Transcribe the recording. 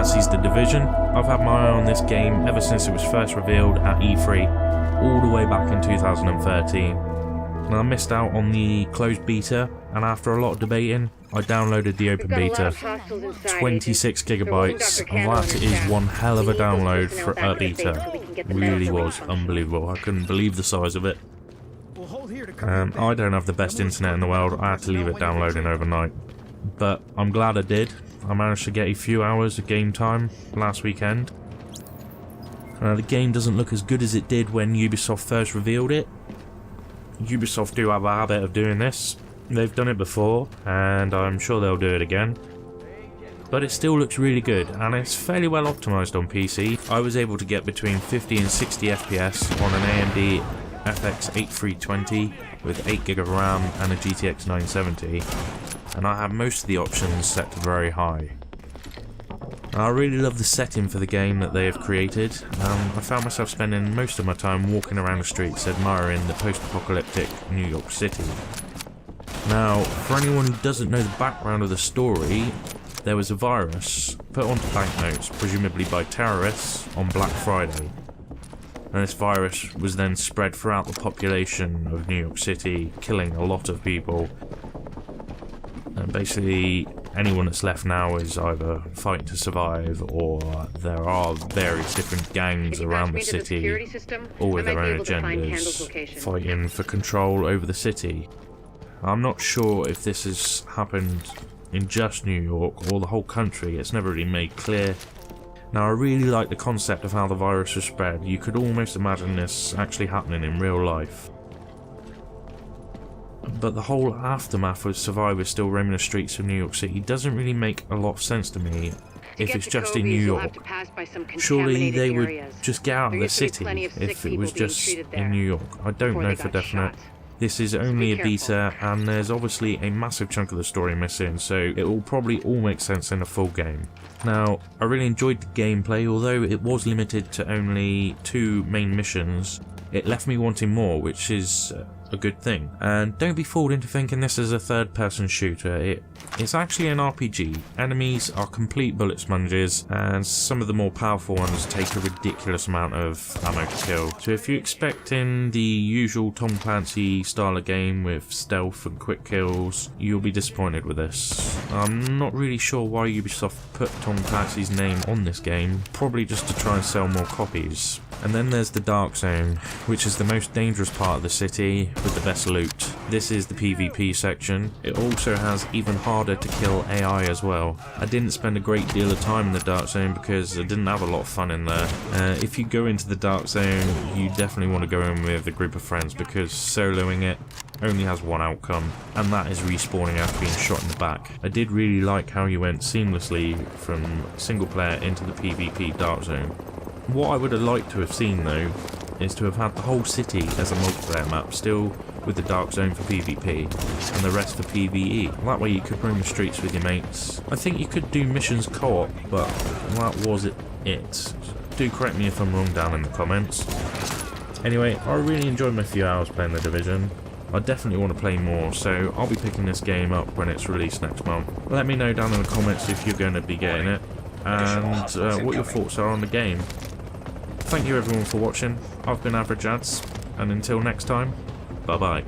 Clancy's The Division. I've had my eye on this game ever since it was first revealed at E3, all the way back in 2013. And I missed out on the closed beta, and after a lot of debating, I downloaded the open beta. 26 gigabytes, and that is one hell of a download for a beta. Really was unbelievable. I couldn't believe the size of it. I don't have the best internet in the world. I had to leave it downloading overnight. But I'm glad I did. I managed to get a few hours of game time last weekend. The game doesn't look as good as it did when Ubisoft first revealed it. Ubisoft do have a habit of doing this. They've done it before, and I'm sure they'll do it again. But it still looks really good, and it's fairly well optimised on PC. I was able to get between 50 and 60 FPS on an AMD FX 8320 with 8GB of RAM and a GTX 970, and I have most of the options set to very high. I really love the setting for the game that they have created. I found myself spending most of my time walking around the streets admiring the post-apocalyptic New York City. Now, for anyone who doesn't know the background of the story, there was a virus put onto banknotes, presumably by terrorists, on Black Friday. And this virus was then spread throughout the population of New York City, killing a lot of people. And basically, anyone that's left now is either fighting to survive, or there are various different gangs around the city, all with their own agendas, fighting for control over the city. I'm not sure if this has happened in just New York or the whole country. It's never really made clear. Now, I really like the concept of how the virus was spread. You could almost imagine this actually happening in real life. But the whole aftermath of survivors still roaming the streets of New York City doesn't really make a lot of sense to me if it's just in New York. Surely they would just get out of the city if it was just in New York. I don't know for definite. This is only a beta, and there's obviously a massive chunk of the story missing, so it will probably all make sense in a full game. Now, I really enjoyed the gameplay. Although it was limited to only 2 main missions, it left me wanting more, which is a good thing. And don't be fooled into thinking this is a third-person shooter. It's actually an RPG. Enemies are complete bullet sponges, and some of the more powerful ones take a ridiculous amount of ammo to kill. So if you're expecting the usual Tom Clancy style of game with stealth and quick kills, you'll be disappointed with this. I'm not really sure why Ubisoft put Tom Clancy's name on this game, probably just to try and sell more copies. And then there's the Dark Zone, which is the most dangerous part of the city with the best loot. This is the PvP section. It also has even harder to kill AI as well. I didn't spend a great deal of time in the Dark Zone because I didn't have a lot of fun in there. If you go into the Dark Zone, you definitely want to go in with a group of friends, because soloing it only has one outcome, and that is respawning after being shot in the back. I did really like how you went seamlessly from single player into the PvP Dark Zone. What I would have liked to have seen though is to have had the whole city as a multiplayer map, still with the Dark Zone for PvP and the rest for PvE. That way you could roam the streets with your mates. I think you could do missions co-op, but that was it. Do correct me if I'm wrong down in the comments. Anyway, I really enjoyed my few hours playing The Division. I definitely want to play more, so I'll be picking this game up when it's released next month. Let me know down in the comments if you're going to be getting it, and what your thoughts are on the game. Thank you everyone for watching. I've been Average Ads, and until next time, bye bye.